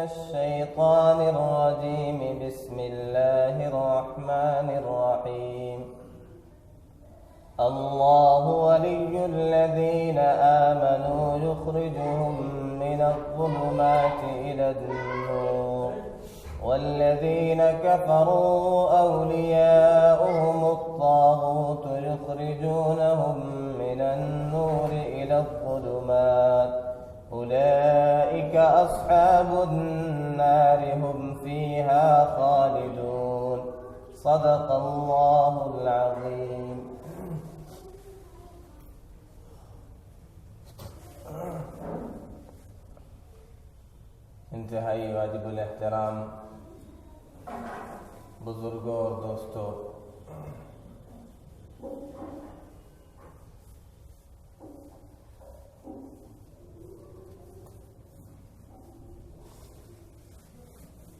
الشيطان الرجيم. بسم الله الرحمن الرحيم. الله ولي الذين آمنوا يخرجهم من الظلمات إلى النور والذين كفروا أولياؤهم الطاغوت يخرجونهم من النور إلى الظلمات أولئك أصحاب النار هم فيها خالدون. صدق الله العظيم. انتہائی واجب الاحترام بزرگوں اور دوستوں،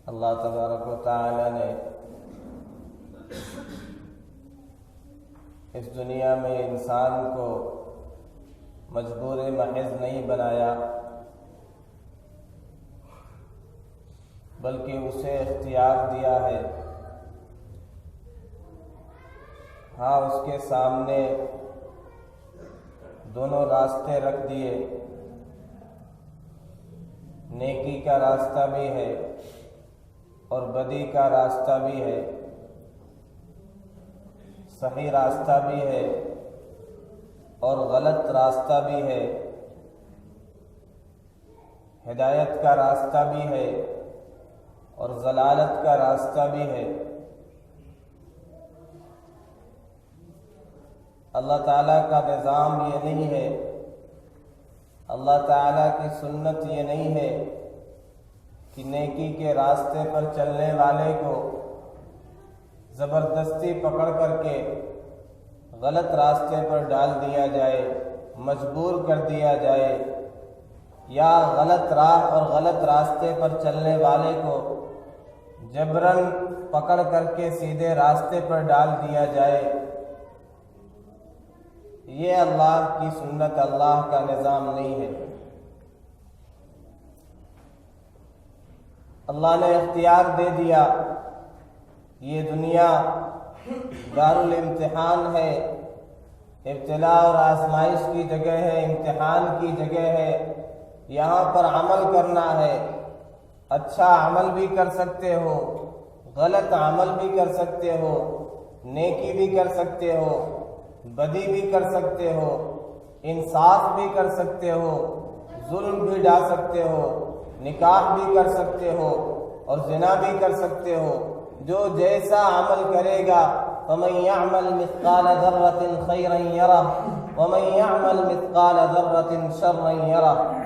اللہ تبارک و تعالی نے اس دنیا میں انسان کو مجبور محض نہیں بنایا، بلکہ اسے اختیار دیا ہے. ہاں، اس کے سامنے دونوں راستے رکھ دیے. نیکی کا راستہ بھی ہے اور بدی کا راستہ بھی ہے، صحیح راستہ بھی ہے اور غلط راستہ بھی ہے، ہدایت کا راستہ بھی ہے اور ضلالت کا راستہ بھی ہے. اللہ تعالیٰ کا نظام یہ نہیں ہے، اللہ تعالیٰ کی سنت یہ نہیں ہے کہ نیکی کے راستے پر چلنے والے کو زبردستی پکڑ کر کے غلط راستے پر ڈال دیا جائے، مجبور کر دیا جائے، یا غلط راہ اور غلط راستے پر چلنے والے کو جبراً پکڑ کر کے سیدھے راستے پر ڈال دیا جائے. یہ اللہ کی سنت، اللہ کا نظام نہیں ہے. اللہ نے اختیار دے دیا. یہ دنیا دارالامتحان ہے، ابتلاء اور آزمائش کی جگہ ہے، امتحان کی جگہ ہے. یہاں پر عمل کرنا ہے. اچھا عمل بھی کر سکتے ہو، غلط عمل بھی کر سکتے ہو، نیکی بھی کر سکتے ہو، بدی بھی کر سکتے ہو، انصاف بھی کر سکتے ہو، ظلم بھی ڈال سکتے ہو، نکاح بھی کر سکتے ہو اور زنا بھی کر سکتے ہو. جو جیسا عمل کرے گا فَمَن يَعْمَلْ مِثْقَالَ ذَرَّةٍ خَيْرًا يَرَهُ وَمَن يَعْمَلْ مِثْقَالَ ذَرَّةٍ شَرًّا يَرَهُ.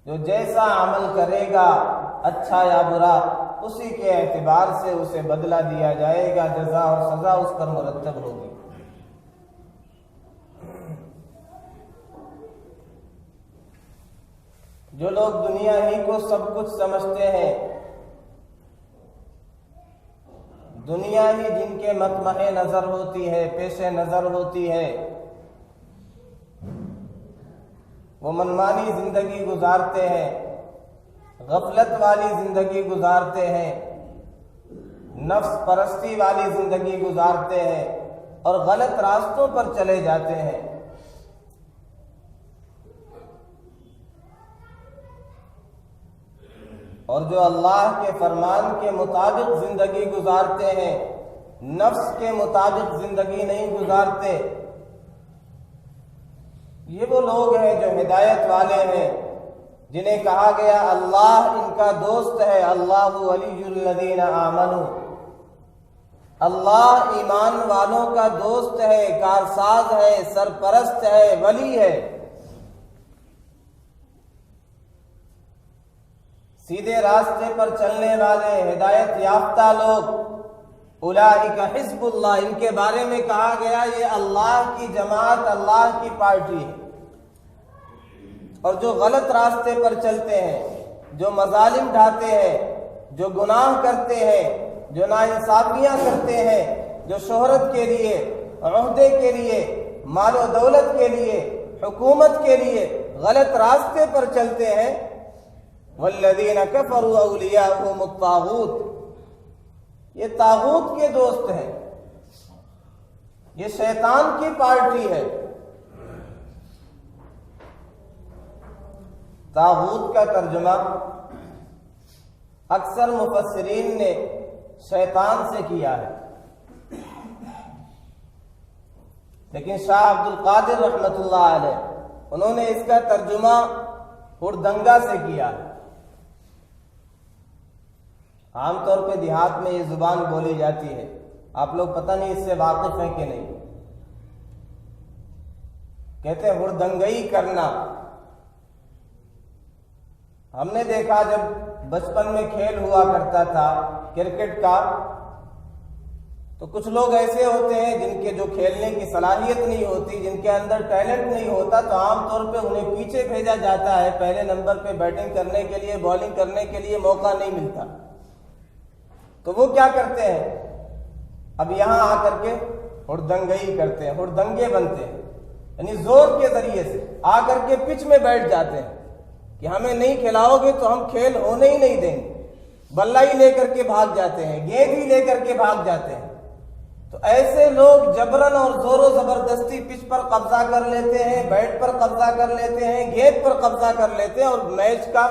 جو جیسا عمل کرے گا اچھا یا برا، اسی کے اعتبار سے اسے بدلہ دیا جائے گا، جزا اور سزا اس پر مرتب ہوگی. جو لوگ دنیا ہی کو سب کچھ سمجھتے ہیں، دنیا ہی جن کے مطمع نظر ہوتی ہے، پیش نظر ہوتی ہے، وہ منمانی زندگی گزارتے ہیں، غفلت والی زندگی گزارتے ہیں، نفس پرستی والی زندگی گزارتے ہیں اور غلط راستوں پر چلے جاتے ہیں. اور جو اللہ کے فرمان کے مطابق زندگی گزارتے ہیں، نفس کے مطابق زندگی نہیں گزارتے، یہ وہ لوگ ہیں جو ہدایت والے ہیں، جنہیں کہا گیا اللہ ان کا دوست ہے. اللہ ولی الذین آمنوا، اللہ ایمان والوں کا دوست ہے، کارساز ہے، سرپرست ہے، ولی ہے. سیدھے راستے پر چلنے والے ہدایت یافتہ لوگ، اولئک حزب اللہ، ان کے بارے میں کہا گیا یہ اللہ کی جماعت، اللہ کی پارٹی ہے. اور جو غلط راستے پر چلتے ہیں، جو مظالم ڈھاتے ہیں، جو گناہ کرتے ہیں، جو ناانصافیاں کرتے ہیں، جو شہرت کے لیے، عہدے کے لیے، مال و دولت کے لیے، حکومت کے لیے غلط راستے پر چلتے ہیں، والذین کفروا اولیاءهم الطاغوت، یہ طاغوت کے دوست ہیں، یہ شیطان کی پارٹی ہے۔ طاغوت کا ترجمہ اکثر مفسرین نے شیطان سے کیا ہے، لیکن شاہ عبد القادر رحمۃ اللہ علیہ انہوں نے اس کا ترجمہ ہردنگا سے کیا ہے۔ عام طور پہ دیہات میں یہ زبان بولی جاتی ہے، آپ لوگ پتہ نہیں اس سے واقف ہیں کہ نہیں۔ کہتے ہیں ہردنگئی کرنا۔ ہم نے دیکھا جب بچپن میں کھیل ہوا کرتا تھا کرکٹ کا، تو کچھ لوگ ایسے ہوتے ہیں جن کے جو کھیلنے کی صلاحیت نہیں ہوتی، جن کے اندر ٹیلنٹ نہیں ہوتا، تو عام طور پہ انہیں پیچھے بھیجا جاتا ہے، پہلے نمبر پہ بیٹنگ کرنے کے لیے، بالنگ کرنے کے لیے موقع نہیں ملتا۔ تو وہ کیا کرتے ہیں، اب یہاں آ کر کے ہردنگئی کرتے ہیں، ہردنگے بنتے ہیں، یعنی زور کے ذریعے سے آ کر کے پچ میں بیٹھ جاتے ہیں کہ ہمیں نہیں کھلاؤ گے تو ہم کھیل ہونے ہی نہیں دیں گے، بلہ ہی لے کر کے بھاگ جاتے ہیں، گیند ہی لے کر کے بھاگ جاتے ہیں۔ تو ایسے لوگ جبرن اور زور و زبردستی پچ پر قبضہ کر لیتے ہیں، بیٹ پر قبضہ کر لیتے ہیں، گیند پر قبضہ کر لیتے ہیں اور میچ کا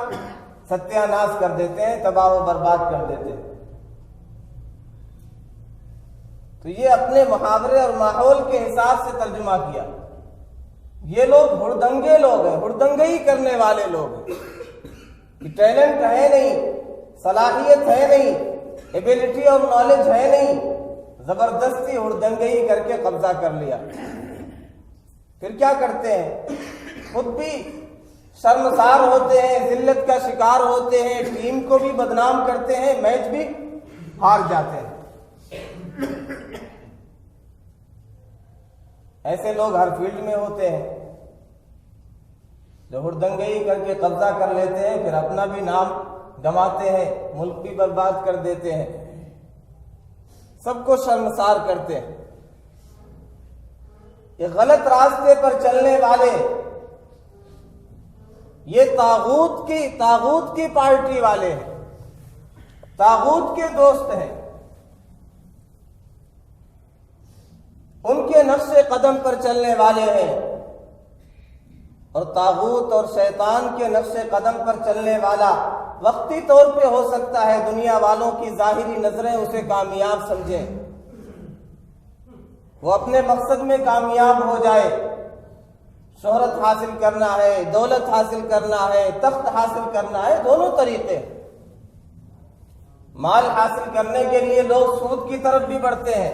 ستیہ ناش کر دیتے ہیں، تباہ و برباد کر دیتے ہیں۔ تو یہ اپنے محاورے اور ماحول کے حساب سے ترجمہ کیا، یہ لوگ ہردنگے لوگ ہیں، ہردنگئی کرنے والے لوگ ہیں، کہ ٹیلنٹ ہے نہیں، صلاحیت ہے نہیں، ایبیلٹی اور نالج ہے نہیں، زبردستی ہردنگئی کر کے قبضہ کر لیا۔ پھر کیا کرتے ہیں، خود بھی شرمسار ہوتے ہیں، ذلت کا شکار ہوتے ہیں، ٹیم کو بھی بدنام کرتے ہیں، میچ بھی ہار جاتے ہیں۔ ایسے لوگ ہر فیلڈ میں ہوتے ہیں، جو ہردنگئی کر کے قبضہ کر لیتے ہیں، پھر اپنا بھی نام گنواتے ہیں، ملک بھی برباد کر دیتے ہیں، سب کو شرمسار کرتے ہیں۔ یہ غلط راستے پر چلنے والے، یہ طاغوت کی پارٹی والے ہیں، طاغوت کے دوست ہیں، ان کے نقش قدم پر چلنے والے ہیں، اور طاغوت اور شیطان کے نقش قدم پر چلنے والا وقتی طور پہ ہو سکتا ہے دنیا والوں کی ظاہری نظریں اسے کامیاب سمجھیں، وہ اپنے مقصد میں کامیاب ہو جائے، شہرت حاصل کرنا ہے، دولت حاصل کرنا ہے، تخت حاصل کرنا ہے، دونوں طریقے۔ مال حاصل کرنے کے لیے لوگ سود کی طرف بھی بڑھتے ہیں،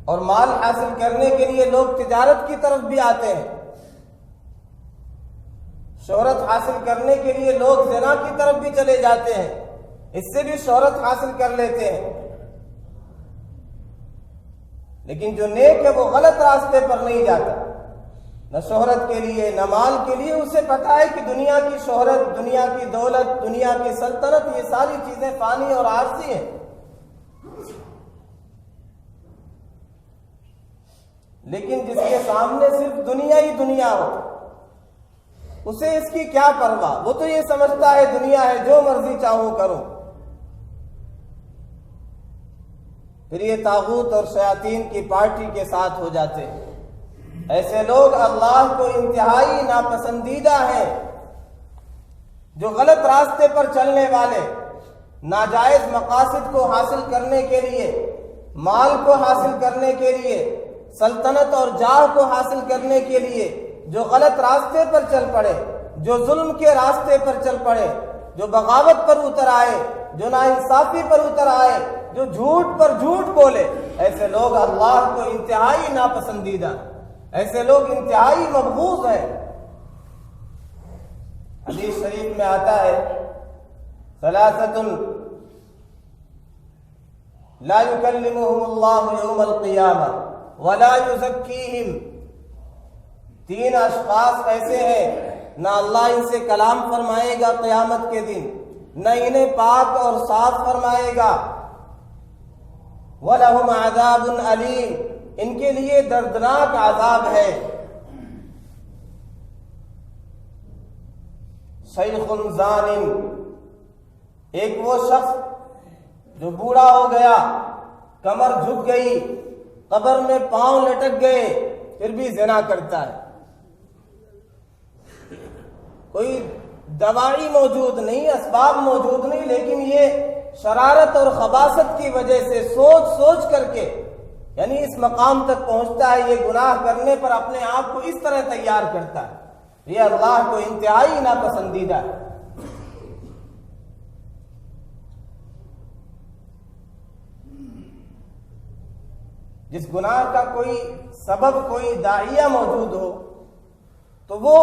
اور مال حاصل کرنے کے لیے لوگ تجارت کی طرف بھی آتے ہیں، شہرت حاصل کرنے کے لیے لوگ زنا کی طرف بھی چلے جاتے ہیں، اس سے بھی شہرت حاصل کر لیتے ہیں۔ لیکن جو نیک ہے وہ غلط راستے پر نہیں جاتا، نہ شہرت کے لیے نہ مال کے لیے، اسے پتا ہے کہ دنیا کی شہرت، دنیا کی دولت، دنیا کی سلطنت، یہ ساری چیزیں فانی اور عارضی ہیں۔ لیکن جس کے سامنے صرف دنیا ہی دنیا ہو، اسے اس کی کیا پرواہ، وہ تو یہ سمجھتا ہے دنیا ہے، جو مرضی چاہوں کروں۔ پھر یہ طاغوت اور شیاطین کی پارٹی کے ساتھ ہو جاتے ہیں۔ ایسے لوگ اللہ کو انتہائی ناپسندیدہ ہیں، جو غلط راستے پر چلنے والے، ناجائز مقاصد کو حاصل کرنے کے لیے، مال کو حاصل کرنے کے لیے، سلطنت اور جاہ کو حاصل کرنے کے لیے جو غلط راستے پر چل پڑے، جو ظلم کے راستے پر چل پڑے، جو بغاوت پر اتر آئے، جو ناانصافی پر اتر آئے، جو جھوٹ پر جھوٹ بولے، ایسے لوگ اللہ کو انتہائی ناپسندیدہ، ایسے لوگ انتہائی مبغوض ہیں۔ حدیث شریف میں آتا ہے ثلاثۃ لا یکلمہم اللہ یوم القیامہ ولا یزکیہم، تین اشخاص ایسے ہیں نہ اللہ ان سے کلام فرمائے گا قیامت کے دن، نہ انہیں پاک اور صاف فرمائے گا، وَلَهُمْ عَذَابٌ عَلِيمٌ، ان کے لیے دردناک عذاب ہے۔ شیخ زان، ایک وہ شخص جو بوڑھا ہو گیا، کمر جھک گئی، قبر میں پاؤں لٹک گئے، پھر بھی زنا کرتا ہے۔ کوئی دوائی موجود نہیں، اسباب موجود نہیں، لیکن یہ شرارت اور خباثت کی وجہ سے سوچ سوچ کر کے یعنی اس مقام تک پہنچتا ہے، یہ گناہ کرنے پر اپنے آپ کو اس طرح تیار کرتا ہے، یہ اللہ کو انتہائی ناپسندیدہ ہے۔ جس گناہ کا کوئی سبب، کوئی داعیہ موجود ہو تو وہ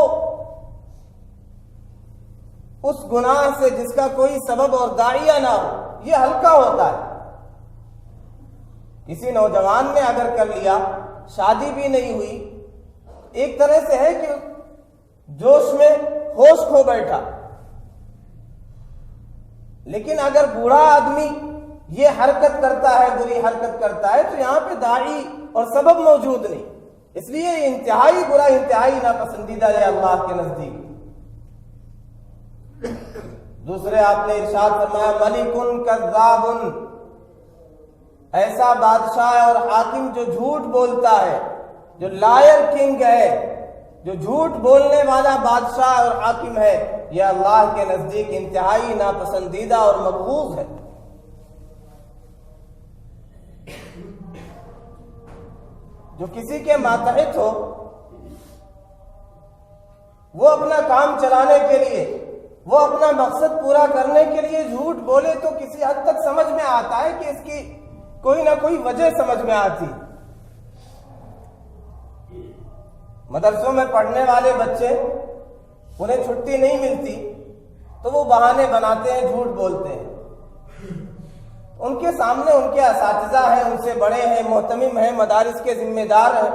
اس گناہ سے جس کا کوئی سبب اور داعیہ نہ ہو یہ ہلکا ہوتا ہے۔ کسی نوجوان نے اگر کر لیا، شادی بھی نہیں ہوئی، ایک طرح سے ہے کہ جوش میں ہوش کھو بیٹھا، لیکن اگر بوڑھا آدمی یہ حرکت کرتا ہے، بری حرکت کرتا ہے، تو یہاں پہ داعی اور سبب موجود نہیں، اس لیے یہ انتہائی برا، انتہائی ناپسندیدہ ہے اللہ کے نزدیک۔ دوسرے آپ نے ارشاد فرمایا ملک کذاب، ایسا بادشاہ اور حاکم جو جھوٹ بولتا ہے، جو لائر کنگ ہے، جو جھوٹ بولنے والا بادشاہ اور حاکم ہے، یہ اللہ کے نزدیک انتہائی ناپسندیدہ اور مبغوض ہے۔ جو کسی کے ماتحت ہو، وہ اپنا کام چلانے کے لیے، وہ اپنا مقصد پورا کرنے کے لیے جھوٹ بولے تو کسی حد تک سمجھ میں آتا ہے کہ اس کی کوئی نہ کوئی وجہ سمجھ میں آتی۔ مدرسوں میں پڑھنے والے بچے، انہیں چھٹی نہیں ملتی تو وہ بہانے بناتے ہیں، جھوٹ بولتے ہیں۔ ان کے سامنے ان کے اساتذہ ہیں، ان سے بڑے ہیں، محتمم ہیں، مدارس کے ذمہ دار ہیں،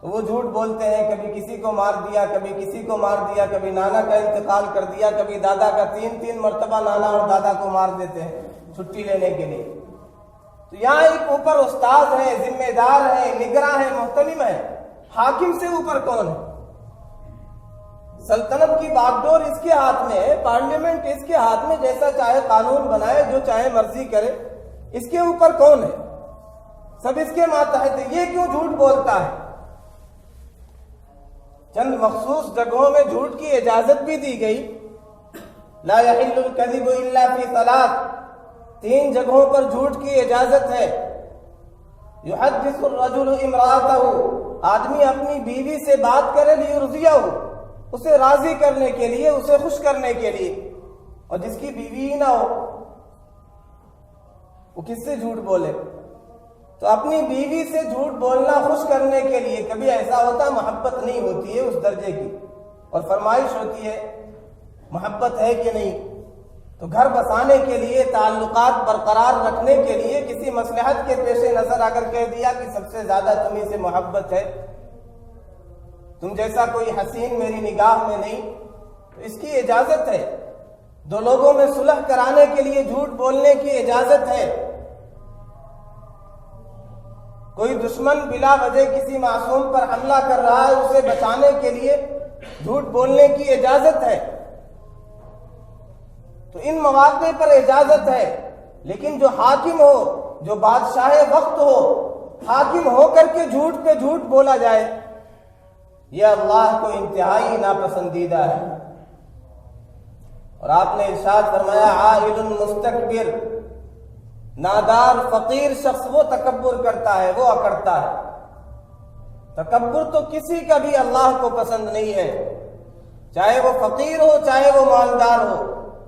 تو وہ جھوٹ بولتے ہیں، کبھی کسی کو مار دیا، کبھی کسی کو مار دیا، کبھی نانا کا انتقال کر دیا، کبھی دادا کا، تین مرتبہ نانا اور دادا کو مار دیتے ہیں چھٹی لینے کے لیے۔ تو یہاں ایک اوپر استاد ہے، ذمہ دار ہے، نگراں ہے، محتمم ہے، حاکم سے اوپر کون ہے؟ سلطنت کی باغ ڈور اس کے ہاتھ میں ہے، پارلیمنٹ اس کے ہاتھ میں، جیسا چاہے قانون بنائے، جو چاہے مرضی کرے، اس کے اوپر کون ہے؟ سب اس کے ماتحت ہے، یہ کیوں جھوٹ بولتا ہے؟ چند مخصوص جگہوں میں جھوٹ کی اجازت بھی دی گئی، لا یحل الکذب الا فی ثلاث، 3 جگہوں پر جھوٹ کی اجازت ہے۔ یحدث الرجل امرأتہ، آدمی اپنی بیوی سے بات کرے، لیرضیہ، اسے راضی کرنے کے لیے، اسے خوش کرنے کے لیے، اور جس کی بیوی ہی نہ ہو وہ کس سے جھوٹ بولے؟ تو اپنی بیوی سے جھوٹ بولنا خوش کرنے کے لیے، کبھی ایسا ہوتا محبت نہیں ہوتی ہے اس درجے کی، اور فرمائش ہوتی ہے محبت ہے کہ نہیں، تو گھر بسانے کے لیے، تعلقات برقرار رکھنے کے لیے، کسی مصلحت کے پیش نظر اگر کہہ دیا کہ سب سے زیادہ تمہیں سے محبت ہے، تم جیسا کوئی حسین میری نگاہ میں نہیں، تو اس کی اجازت ہے۔ 2 لوگوں میں صلح کرانے کے لیے جھوٹ بولنے کی اجازت ہے۔ کوئی دشمن بلا وجہ کسی معصوم پر حملہ کر رہا ہے، اسے بچانے کے لیے جھوٹ بولنے کی اجازت ہے۔ تو ان مواقع پر اجازت ہے، لیکن جو حاکم ہو، جو بادشاہ وقت ہو، حاکم ہو کر کے جھوٹ پہ جھوٹ بولا جائے، یہ اللہ کو انتہائی ناپسندیدہ ہے۔ اور آپ نے ارشاد فرمایا عائل مستکبر، نادار فقیر شخص وہ تکبر کرتا ہے، وہ اکڑتا ہے۔ تکبر تو کسی کا بھی اللہ کو پسند نہیں ہے، چاہے وہ فقیر ہو، چاہے وہ مالدار ہو،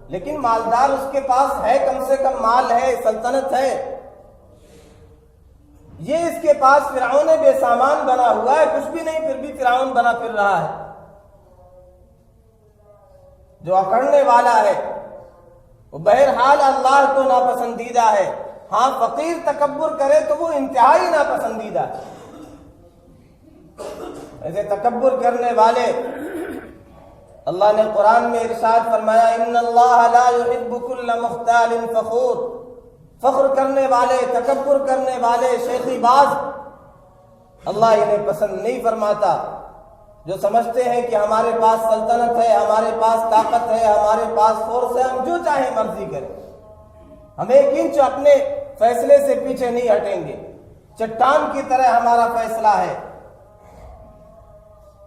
لیکن مالدار اس کے پاس ہے، کم سے کم مال ہے، سلطنت ہے۔ یہ اس کے پاس فرعون بے سامان بنا ہوا ہے، کچھ بھی نہیں، پھر بھی فرعون بنا پھر رہا ہے۔ جو اکڑنے والا ہے وہ بہرحال اللہ کو ناپسندیدہ ہے۔ ہاں فقیر تکبر کرے تو وہ انتہائی ناپسندیدہ ہے۔ ایسے تکبر کرنے والے، اللہ نے قرآن میں ارشاد فرمایا ان اللہ لا يحب كل مختال فخور، فخر کرنے والے، تکبر کرنے والے، شیخی باز اللہ انہیں پسند نہیں فرماتا۔ جو سمجھتے ہیں کہ ہمارے پاس سلطنت ہے، ہمارے پاس طاقت ہے، ہمارے پاس فورس ہے، ہم جو چاہیں مرضی کریں، ہم ایک انچ اپنے فیصلے سے پیچھے نہیں ہٹیں گے، چٹان کی طرح ہمارا فیصلہ ہے.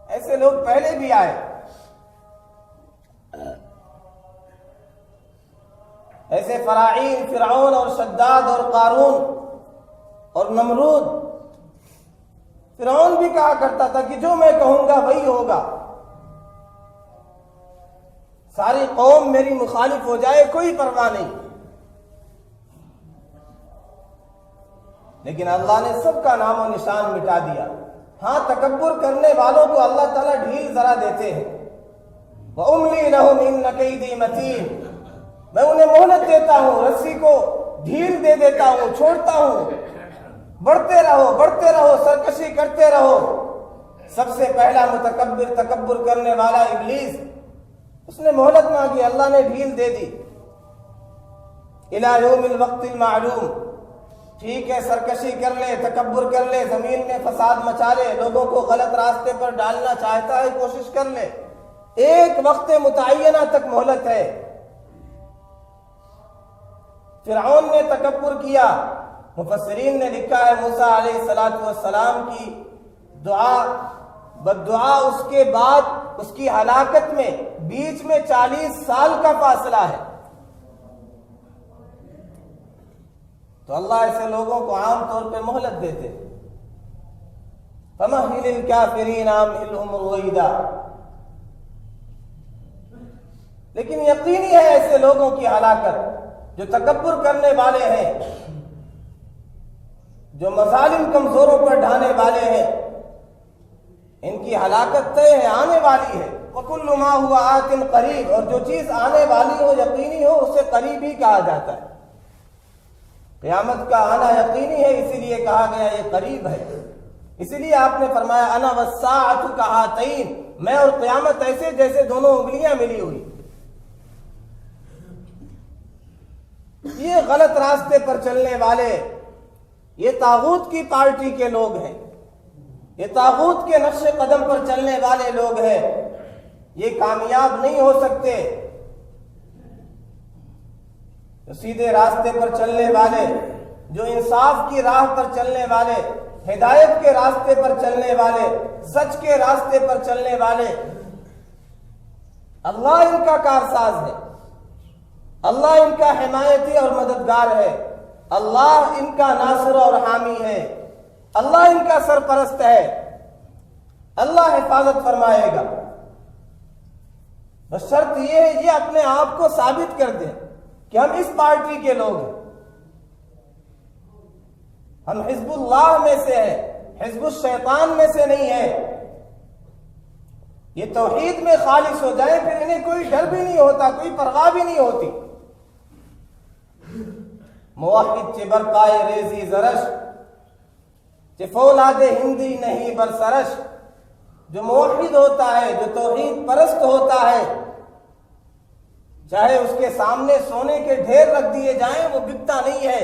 ایسے لوگ پہلے بھی آئے. ایسے فراعین، فرعون اور شداد اور قارون اور نمرود. فرعون بھی کہا کرتا تھا کہ جو میں کہوں گا وہی ہوگا، ساری قوم میری مخالف ہو جائے کوئی پرواہ نہیں. لیکن اللہ نے سب کا نام و نشان مٹا دیا. ہاں، تکبر کرنے والوں کو اللہ تعالیٰ ڈھیل ذرا دیتے ہیں. وَأُمْلِي لَهُمْ إِنَّ كَيْدِي مَتِينٌ. میں انہیں مہلت دیتا ہوں، رسی کو ڈھیل دے دیتا ہوں، چھوڑتا ہوں. بڑھتے رہو، بڑھتے رہو، سرکشی کرتے رہو. سب سے پہلا متکبر، تکبر کرنے والا ابلیس، اس نے مہلت مانگی، اللہ نے ڈھیل دے دی. إِلَى يَوْمِ الْوَقْتِ الْمَعْلُومِ. ٹھیک ہے، سرکشی کر لے، تکبر کر لے، زمین میں فساد مچا لے، لوگوں کو غلط راستے پر ڈالنا چاہتا ہے، کوشش کر لے. ایک وقت متعینہ تک مہلت ہے. فرعون نے تکبر کیا. مفسرین نے لکھا ہے موسیٰ علیہ السلام کی دعا بدعا اس کے بعد اس کی ہلاکت میں بیچ میں 40 سال کا فاصلہ ہے. تو اللہ ایسے لوگوں کو عام طور پہ مہلت دیتے. فَمَهِّلِ الْكَافِرِينَ أَمْهِلْهُمْ رُوَيْدًا. لیکن یقینی ہے ایسے لوگوں کی ہلاکت جو تکبر کرنے والے ہیں، جو مظالم کمزوروں پر ڈھانے والے ہیں، ان کی ہلاکت طے ہے، آنے والی ہے. وَكُلُّ مَا هُوَ آتٍ قَرِيبٌ. اور جو چیز آنے والی ہو، یقینی ہو، اسے قریب ہی کہا جاتا ہے. قیامت کا آنا یقینی ہے، اسی لیے کہا گیا یہ قریب ہے. اسی لیے آپ نے فرمایا انا والساعۃ کہاتین. میں اور قیامت ایسے جیسے دونوں انگلیاں ملی ہوئی. یہ غلط راستے پر چلنے والے، یہ طاغوت کی پارٹی کے لوگ ہیں، یہ طاغوت کے نقش قدم پر چلنے والے لوگ ہیں. یہ کامیاب نہیں ہو سکتے. جو سیدھے راستے پر چلنے والے، جو انصاف کی راہ پر چلنے والے، ہدایت کے راستے پر چلنے والے، سچ کے راستے پر چلنے والے، اللہ ان کا کارساز ہے، اللہ ان کا حمایتی اور مددگار ہے، اللہ ان کا ناصر اور حامی ہے، اللہ ان کا سرپرست ہے، اللہ حفاظت فرمائے گا. بس شرط یہ ہے یہ اپنے آپ کو ثابت کر دیں کہ ہم اس پارٹی کے لوگ ہیں، ہم حزب اللہ میں سے ہیں، حزب الشیطان میں سے نہیں ہیں. یہ توحید میں خالص ہو جائے پھر انہیں کوئی ڈر بھی نہیں ہوتا، کوئی پرواہ بھی نہیں ہوتی. موحد چے برپائے ریزی زرش، چے فولاد ہندی نہیں برسرش. جو موحد ہوتا ہے، جو توحید پرست ہوتا ہے، چاہے اس کے سامنے سونے کے ڈھیر رکھ دیے جائیں وہ بکتا نہیں ہے،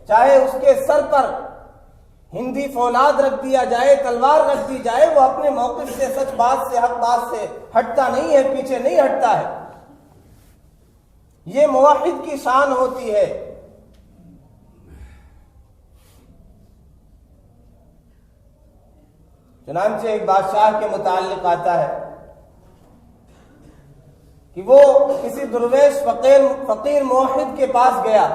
چاہے اس کے سر پر ہندی فولاد رکھ دیا جائے، تلوار رکھ دی جائے، وہ اپنے موقف سے، سچ بات سے، حق بات سے ہٹتا نہیں ہے، پیچھے نہیں ہٹتا ہے. یہ موحد کی شان ہوتی ہے. چنانچہ ایک بادشاہ کے متعلق آتا ہے کہ وہ کسی درویش فقیر موحد کے پاس گیا.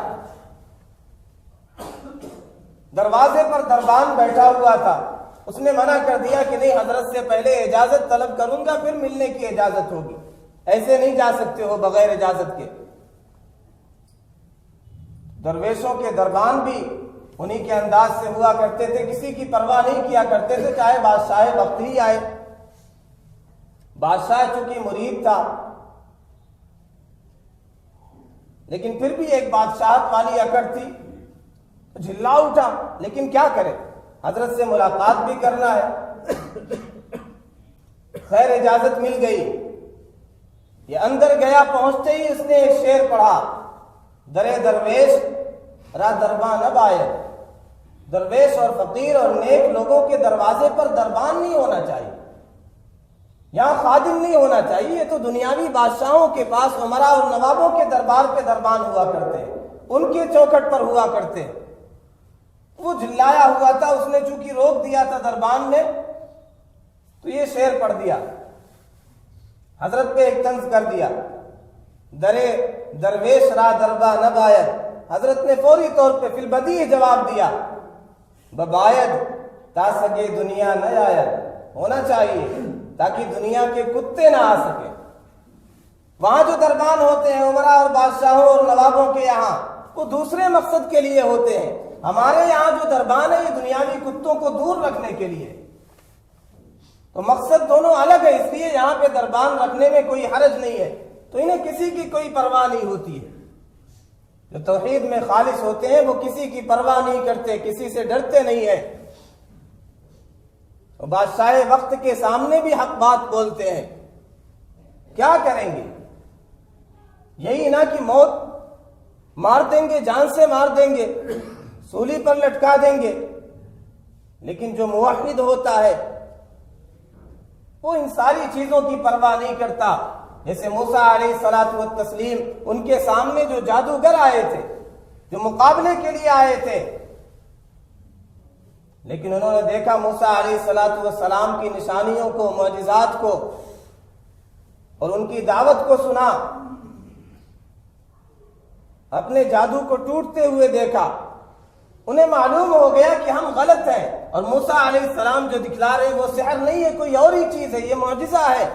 دروازے پر دربان بیٹھا ہوا تھا. اس نے منع کر دیا کہ نہیں، حضرت سے پہلے اجازت طلب کروں گا پھر ملنے کی اجازت ہوگی، ایسے نہیں جا سکتے ہو بغیر اجازت کے. درویشوں کے دربان بھی انہی کے انداز سے ہوا کرتے تھے، کسی کی پرواہ نہیں کیا کرتے تھے، چاہے بادشاہ وقت ہی آئے. بادشاہ چونکہ مرید تھا، لیکن پھر بھی ایک بادشاہت والی اکڑ تھی، جھلا اٹھا. لیکن کیا کرے، حضرت سے ملاقات بھی کرنا ہے. خیر اجازت مل گئی. یہ اندر گیا، پہنچتے ہی اس نے ایک شعر پڑھا، درے درویش را دربان اب آئے. درویش اور فقیر اور نیک لوگوں کے دروازے پر دربان نہیں ہونا چاہیے. یہاں خادم نہیں ہونا چاہیے. یہ تو دنیاوی بادشاہوں کے پاس امراء اور نوابوں کے دربار پہ دربان ہوا کرتے ہیں, ان کے چوکھٹ پر ہوا کرتے ہیں. وہ جھلایا ہوا تھا, اس نے چونکہ روک دیا تھا دربان نے, تو یہ شعر پڑھ دیا, حضرت پہ ایک طنز کر دیا, درے درویش را دربا نہ باید. حضرت نے فوری طور پہ فی البدیہہ جواب دیا, بباید تا سگے دنیا نہ آید, ہونا چاہیے تاکہ دنیا کے کتے نہ آ سکے. وہاں جو دربان ہوتے ہیں امراء اور بادشاہوں اور نوابوں کے یہاں, وہ دوسرے مقصد کے لیے ہوتے ہیں. ہمارے یہاں جو دربان ہے یہ دنیاوی کتوں کو دور رکھنے کے لیے. تو مقصد دونوں الگ ہے, اس لیے یہاں پہ دربان رکھنے میں کوئی حرج نہیں ہے. تو انہیں کسی کی کوئی پرواہ نہیں ہوتی ہے. جو توحید میں خالص ہوتے ہیں وہ کسی کی پرواہ نہیں کرتے, کسی سے ڈرتے نہیں ہیں. بادشاہ وقت کے سامنے بھی حق بات بولتے ہیں. کیا کریں گے؟ یہی نا کہ موت مار دیں گے, جان سے مار دیں گے, سولی پر لٹکا دیں گے. لیکن جو موحد ہوتا ہے وہ ان ساری چیزوں کی پرواہ نہیں کرتا. جیسے موسیٰ علیہ الصلوۃ والتسلیم, ان کے سامنے جو جادوگر آئے تھے, جو مقابلے کے لیے آئے تھے, لیکن انہوں نے دیکھا موسیٰ علیہ الصلوۃ والسلام کی نشانیوں کو, معجزات کو, اور ان کی دعوت کو سنا, اپنے جادو کو ٹوٹتے ہوئے دیکھا. انہیں معلوم ہو گیا کہ ہم غلط ہیں, اور موسیٰ علیہ السلام جو دکھلا رہے وہ سحر نہیں ہے, کوئی اور ہی چیز ہے, یہ معجزہ ہے.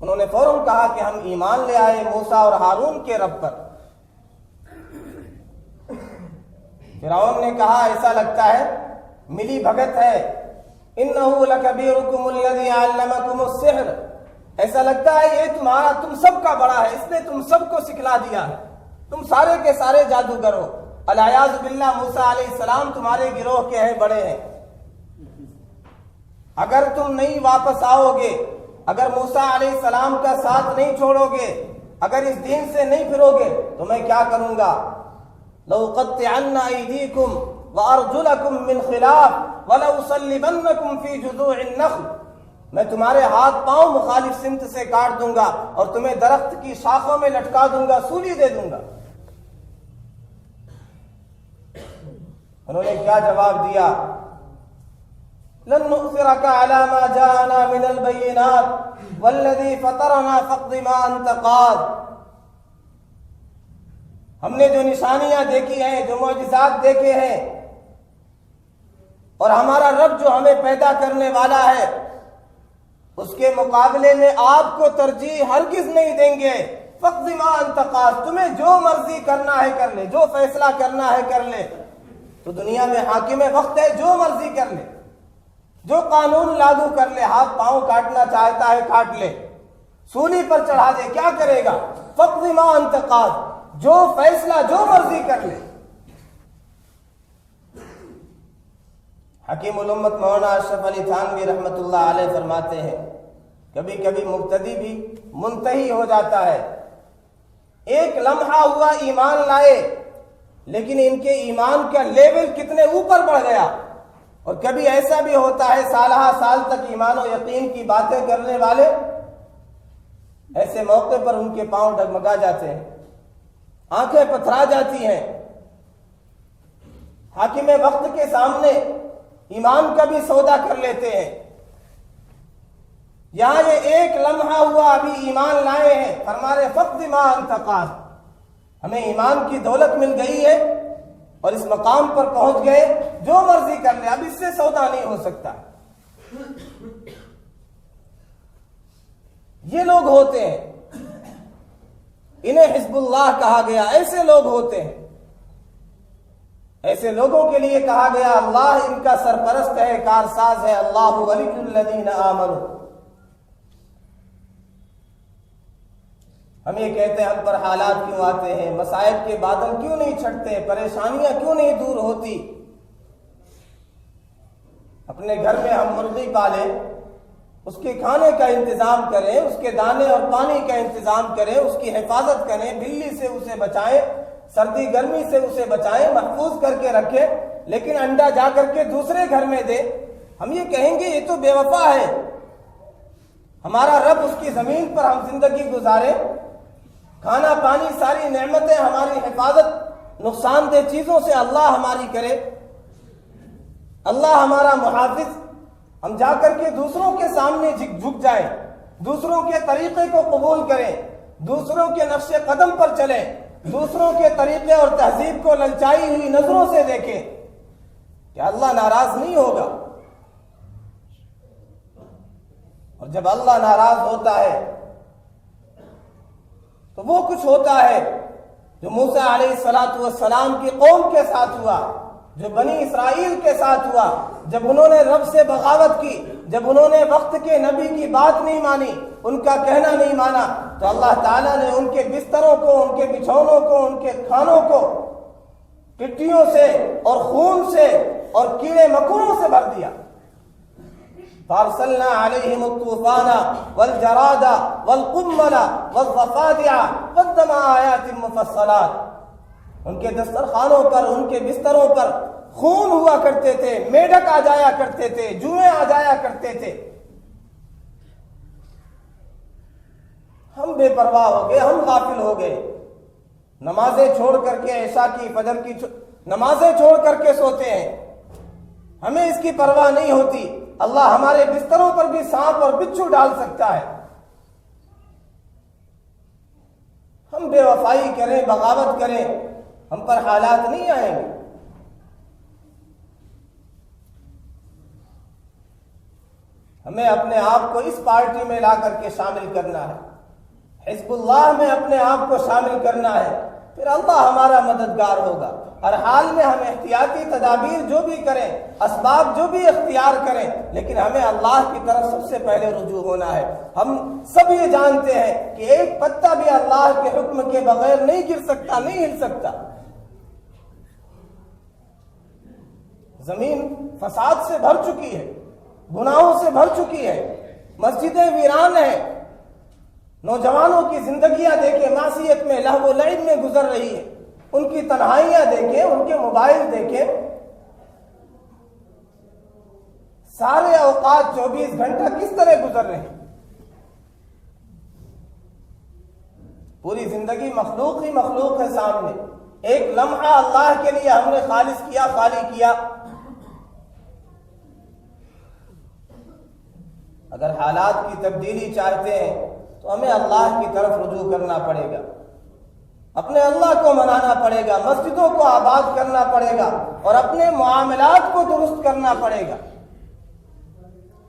انہوں نے فوراً کہا کہ ہم ایمان لے آئے موسیٰ اور ہارون کے رب پر. فرعون نے کہا ایسا لگتا ہے ملی بھگت ہے, انہو لکبیرکم الذی علمکم السحر, ایسا لگتا ہے یہ تمہارا, تم سب کا بڑا ہے, اس نے تم سب کو سکھلا دیا ہے, تم سارے کے سارے جادوگر ہو. الیاذ باللہ موسیٰ علیہ السلام تمہارے گروہ کے ہیں, بڑے ہیں. اگر تم نہیں واپس آؤ گے, اگر موسیٰ علیہ السلام کا ساتھ نہیں چھوڑو گے, اگر اس دین سے نہیں پھرو گے تو میں کیا کروں گا؟ لَأُقَطِّعَنَّ أَيْدِيكُمْ وَأَرْجُلَكُمْ مِنْ خِلَافٍ وَلَأُصَلِّبَنَّكُمْ فِي جُذُوعِ النَّخْلِ, میں تمہارے ہاتھ پاؤں مخالف سمت سے کاٹ دوں گا اور تمہیں درخت کی شاخوں میں لٹکا دوں گا, سولی دے دوں گا. انہوں نے کیا جواب دیا؟ لن نؤثرك على ما جاءنا من البينات والذي فطرنا فاقض ما انت قاض. ہم نے جو نشانیاں دیکھی ہیں, جو معجزات دیکھے ہیں, اور ہمارا رب جو ہمیں پیدا کرنے والا ہے, اس کے مقابلے میں آپ کو ترجیح ہرگز نہیں دیں گے. فاقض ما انت قاض, تمہیں جو مرضی کرنا ہے کر لے, جو فیصلہ کرنا ہے کر لے. تو دنیا میں حاکم وقت ہے, جو مرضی کر لے, جو قانون لاگو کر لے, ہاتھ پاؤں کاٹنا چاہتا ہے کاٹ لے, سولی پر چڑھا دے, کیا کرے گا؟ فاقض ما انت قاض, جو فیصلہ جو مرضی کر لے. حکیم الامت مولانا اشرف علی تھانوی رحمۃ اللہ علیہ فرماتے ہیں کبھی کبھی مبتدی بھی منتہی ہو جاتا ہے. ایک لمحہ ہوا ایمان لائے, لیکن ان کے ایمان کا لیول کتنے اوپر بڑھ گیا. اور کبھی ایسا بھی ہوتا ہے سالہ سال تک ایمان و یقین کی باتیں کرنے والے, ایسے موقع پر ان کے پاؤں ڈگمگا جاتے ہیں, آنکھیں پتھرا جاتی ہیں. حاکم وقت کے سامنے ایمان کا بھی سودا کر لیتے ہیں. یہاں یہ ایک لمحہ ہوا ابھی ایمان لائے ہیں, فرما رہے فاقض ما انت قاض, ہمیں ایمان کی دولت مل گئی ہے اور اس مقام پر پہنچ گئے, جو مرضی کر لے, اب اس سے سودا نہیں ہو سکتا. یہ لوگ ہوتے ہیں, انہیں حزب اللہ کہا گیا. ایسے لوگ ہوتے ہیں, ایسے لوگوں کے لیے کہا گیا اللہ ان کا سرپرست ہے, کارساز ہے. اللہ ولی الذین آمنوا. ہم یہ کہتے ہیں ہم پر حالات کیوں آتے ہیں, مصائب کے بادل کیوں نہیں چھٹتے, پریشانیاں کیوں نہیں دور ہوتی. اپنے گھر میں ہم مرغی پالیں, اس کے کھانے کا انتظام کریں, اس کے دانے اور پانی کا انتظام کریں, اس کی حفاظت کریں, بلی سے اسے بچائیں, سردی گرمی سے اسے بچائیں, محفوظ کر کے رکھیں, لیکن انڈا جا کر کے دوسرے گھر میں دے, ہم یہ کہیں گے یہ تو بے وفا ہے، ہمارا رب اس کی زمین پر ہم زندگی گزارے، کھانا پانی ساری نعمتیں ہماری حفاظت نقصان دہ چیزوں سے اللہ ہماری کرے، اللہ ہمارا محافظ، ہم جا کر کے دوسروں کے سامنے جھک جائیں، دوسروں کے طریقے کو قبول کریں، دوسروں کے نقش قدم پر چلیں، دوسروں کے طریقے اور تہذیب کو للچائی ہوئی نظروں سے دیکھیں، کہ اللہ ناراض نہیں ہوگا۔ اور جب اللہ ناراض ہوتا ہے تو وہ کچھ ہوتا ہے جو موسیٰ علیہ السلام کی قوم کے ساتھ ہوا، جو بنی اسرائیل کے ساتھ ہوا، جب انہوں نے رب سے بغاوت کی، جب انہوں نے وقت کے نبی کی بات نہیں مانی، ان کا کہنا نہیں مانا، تو اللہ تعالیٰ نے ان کے بستروں کو، ان کے بچھونوں کو، ان کے کھانوں کو ٹڈیوں سے اور خون سے اور کیڑے مکوڑوں سے بھر دیا۔ فارسلنا علیہم الطوفان والجراد والقمل والضفادع والدم آیات مفصلات، ان کے دسترخوانوں پر، ان کے بستروں پر خون ہوا کرتے تھے، میڈک آ جایا کرتے تھے، جوئیں آ جایا کرتے تھے۔ ہم بے پرواہ ہو گئے، ہم غافل ہو گئے، نمازیں چھوڑ کر کے، عشاء کی، فجر کی نمازیں چھوڑ کر کے سوتے ہیں، ہمیں اس کی پرواہ نہیں ہوتی۔ اللہ ہمارے بستروں پر بھی سانپ اور بچھو ڈال سکتا ہے، ہم بے وفائی کریں، بغاوت کریں، ہم پر حالات نہیں آئیں گے۔ ہمیں اپنے آپ کو اس پارٹی میں لا کر کے شامل کرنا ہے، حزب اللہ میں اپنے آپ کو شامل کرنا ہے، پھر اللہ ہمارا مددگار ہوگا۔ ہر حال میں ہم احتیاطی تدابیر جو بھی کریں، اسباب جو بھی اختیار کریں، لیکن ہمیں اللہ کی طرف سب سے پہلے رجوع ہونا ہے۔ ہم سب یہ جانتے ہیں کہ ایک پتا بھی اللہ کے حکم کے بغیر نہیں گر سکتا، نہیں ہل سکتا۔ زمین فساد سے بھر چکی ہے، گناہوں سے بھر چکی ہے، مسجدیں ویران ہیں، نوجوانوں کی زندگیاں دیکھیں معصیت میں، لہو و لعب میں گزر رہی ہے، ان کی تنہائیاں دیکھیں، ان کے موبائل دیکھیں، سارے اوقات 24 گھنٹہ کس طرح گزر رہے ہیں۔ پوری زندگی مخلوق ہی مخلوق ہے سامنے، ایک لمحہ اللہ کے لیے ہم نے خالص کیا، خالی کیا۔ اگر حالات کی تبدیلی چاہتے ہیں تو ہمیں اللہ کی طرف رجوع کرنا پڑے گا، اپنے اللہ کو منانا پڑے گا، مسجدوں کو آباد کرنا پڑے گا، اور اپنے معاملات کو درست کرنا پڑے گا۔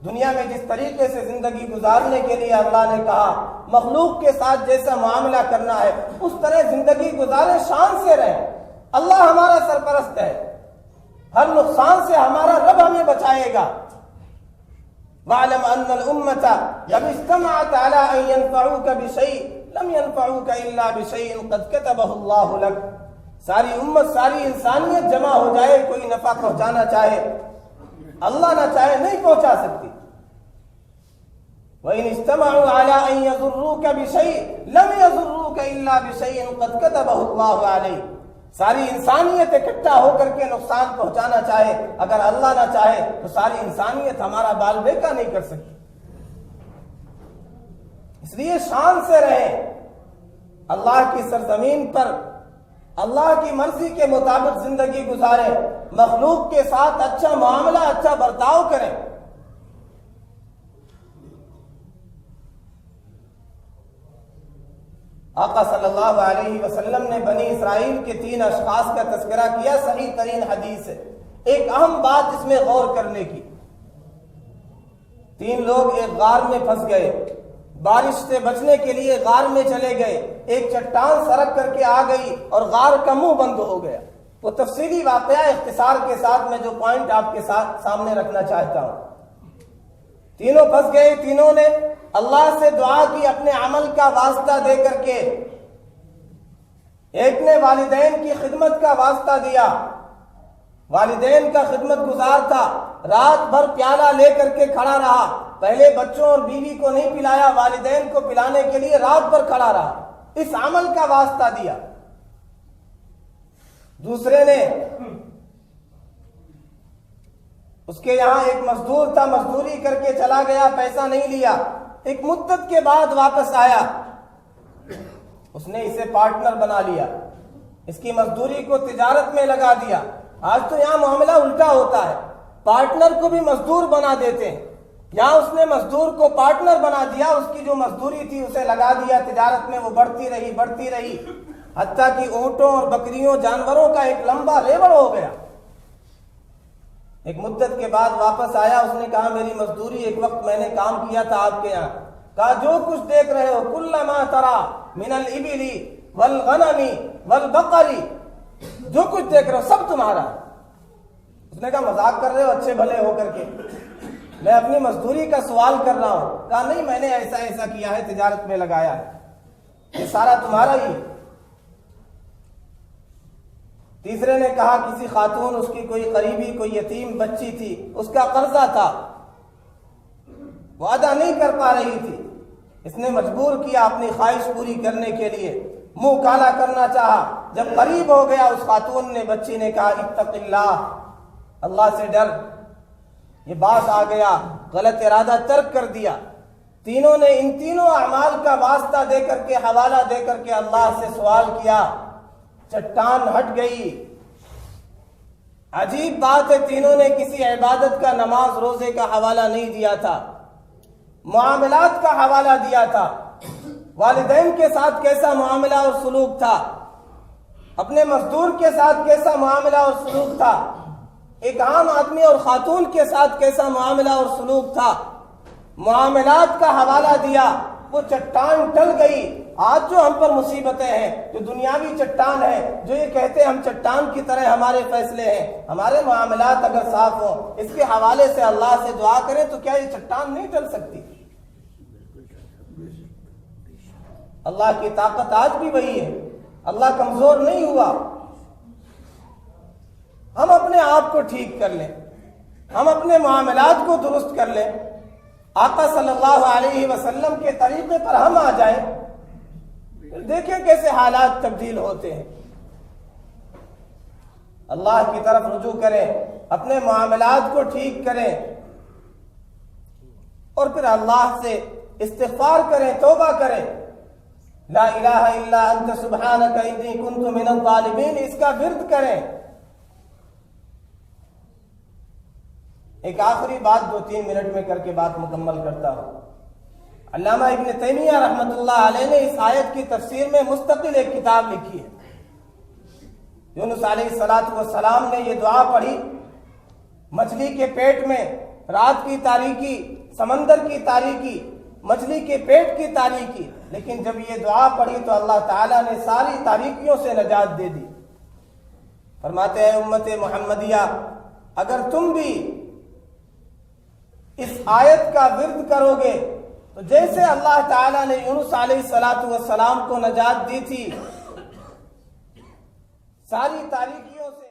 دنیا میں جس طریقے سے زندگی گزارنے کے لیے اللہ نے کہا، مخلوق کے ساتھ جیسا معاملہ کرنا ہے اس طرح زندگی گزارے، شان سے رہیں۔ اللہ ہمارا سرپرست ہے، ہر نقصان سے ہمارا رب ہمیں بچائے گا۔ وَاعْلَمْ أَنَّ الْأُمَّةَ لَوِ اجْتَمَعَتْ عَلَىٰ أَن يَنفَعُوكَ بِشَيْءٍ لَمْ يَنفَعُوكَ إِلَّا بِشَيْءٍ قَدْ كَتَبَهُ اللَّهُ لَكَ۔ ساری امت، ساری انسانیت جمع ہو جائے، کوئی نفع پہنچانا چاہے، اللہ نہ چاہے نہیں پہنچا سکتی۔ وَإِنِ اجْتَمَعُوا عَلَىٰ أَن يَضُرُّوكَ بِشَيْءٍ لَمْ يَضُرُّوكَ إِلَّا بِشَيْءٍ قَدْ كَتَبَهُ اللَّهُ عَلَيْكَ۔ ساری انسانیت اکٹھا ہو کر کے نقصان پہنچانا چاہے، اگر اللہ نہ چاہے تو ساری انسانیت ہمارا بال بیکا نہیں کر سکتی۔ اس لیے شان سے رہیں، اللہ کی سرزمین پر اللہ کی مرضی کے مطابق زندگی گزاریں، مخلوق کے ساتھ اچھا معاملہ، اچھا برتاؤ کریں۔ آقا صلی اللہ علیہ وسلم نے بنی اسرائیل کے 3 اشخاص کا تذکرہ کیا، صحیح ترین حدیث ہے۔ ایک اہم بات اس میں غور کرنے کی، 3 لوگ ایک غار میں پھنس گئے، بارش سے بچنے کے لیے غار میں چلے گئے، ایک چٹان سرک کر کے آ گئی اور غار کا منہ بند ہو گیا۔ وہ تفصیلی واقعہ اختصار کے ساتھ میں جو پوائنٹ آپ کے ساتھ سامنے رکھنا چاہتا ہوں۔ تینوں پھنس گئے، تینوں نے اللہ سے دعا کی اپنے عمل کا واسطہ دے کر کے۔ ایک نے والدین کی خدمت کا واسطہ دیا، والدین کا خدمت گزار تھا، رات بھر پیالہ لے کر کے کھڑا رہا، پہلے بچوں اور بیوی کو نہیں پلایا، والدین کو پلانے کے لیے رات بھر کھڑا رہا، اس عمل کا واسطہ دیا۔ دوسرے نے اس کے یہاں ایک مزدور تھا، مزدوری کر کے چلا گیا، پیسہ نہیں لیا، ایک مدت کے بعد واپس آیا، اس نے اسے پارٹنر بنا لیا، اس کی مزدوری کو تجارت میں لگا دیا۔ آج تو یہاں معاملہ الٹا ہوتا ہے، پارٹنر کو بھی مزدور بنا دیتے ہیں۔ یہاں اس نے مزدور کو پارٹنر بنا دیا، اس کی جو مزدوری تھی اسے لگا دیا تجارت میں، وہ بڑھتی رہی حتیٰ کہ اونٹوں اور بکریوں جانوروں کا ایک لمبا ریوڑ ہو گیا۔ ایک مدت کے بعد واپس آیا، اس نے کہا میری مزدوری ایک وقت میں نے کام کیا تھا آپ کے یہاں، کہا جو کچھ دیکھ رہے ہو کل ما ترا من الابل والغنم والبقر، جو کچھ دیکھ رہے ہو سب تمہارا۔ اس نے کہا مذاق کر رہے ہو اچھے بھلے ہو کر کے، میں اپنی مزدوری کا سوال کر رہا ہوں۔ کہا نہیں، میں نے ایسا ایسا کیا ہے، تجارت میں لگایا ہے، یہ سارا تمہارا ہی ہے۔ تیسرے نے کہا کسی خاتون، اس کی کوئی قریبی کوئی یتیم بچی تھی، اس کا قرضہ تھا، وہ ادا نہیں کر پا رہی تھی، اس نے مجبور کیا اپنی خواہش پوری کرنے کے لیے، منہ کالا کرنا چاہا۔ جب قریب ہو گیا اس خاتون نے، بچی نے کہا اتق اللہ، اللہ سے ڈر، یہ باس آ گیا، غلط ارادہ ترک کر دیا۔ تینوں نے ان تینوں اعمال کا واسطہ دے کر کے، حوالہ دے کر کے اللہ سے سوال کیا، چٹان ہٹ گئی۔ عجیب بات ہے، تینوں نے کسی عبادت کا، نماز روزے کا حوالہ نہیں دیا تھا، معاملات کا حوالہ دیا تھا۔ والدین کے ساتھ کیسا معاملہ اور سلوک تھا، اپنے مزدور کے ساتھ کیسا معاملہ اور سلوک تھا، ایک عام آدمی اور خاتون کے ساتھ کیسا معاملہ اور سلوک تھا، معاملات کا حوالہ دیا، وہ چٹان ٹل گئی۔ آج جو ہم پر مصیبتیں ہیں، جو دنیاوی چٹان ہے، جو یہ کہتے ہیں ہم چٹان کی طرح ہمارے فیصلے ہیں، ہمارے معاملات اگر صاف ہوں، اس کے حوالے سے اللہ سے دعا کریں تو کیا یہ چٹان نہیں ٹل سکتی؟ اللہ کی طاقت آج بھی وہی ہے، اللہ کمزور نہیں ہوا۔ ہم اپنے آپ کو ٹھیک کر لیں، ہم اپنے معاملات کو درست کر لیں، آقا صلی اللہ علیہ وسلم کے طریقے پر ہم آ جائیں، دیکھیں کیسے حالات تبدیل ہوتے ہیں۔ اللہ کی طرف رجوع کریں، اپنے معاملات کو ٹھیک کریں، اور پھر اللہ سے استغفار کریں، توبہ کریں، لا الہ الا انت سبحانک انی کنت من الظالمین، اس کا ورد کریں۔ ایک آخری بات 2-3 منٹ میں کر کے بات مکمل کرتا ہوں۔ علامہ ابن تیمیہ رحمۃ اللہ علیہ نے اس آیت کی تفسیر میں مستقل ایک کتاب لکھی ہے۔ یونس علیہ السلام نے یہ دعا پڑھی، مچھلی کے پیٹ میں، رات کی تاریکی، سمندر کی تاریکی، مچھلی کے پیٹ کی تاریکی، لیکن جب یہ دعا پڑھی تو اللہ تعالیٰ نے ساری تاریکیوں سے نجات دے دی۔ فرماتے ہیں امت محمدیہ، اگر تم بھی اس آیت کا ورد کرو گے تو جیسے اللہ تعالیٰ نے یونس علیہ السلام کو نجات دی تھی، ساری تاریکیوں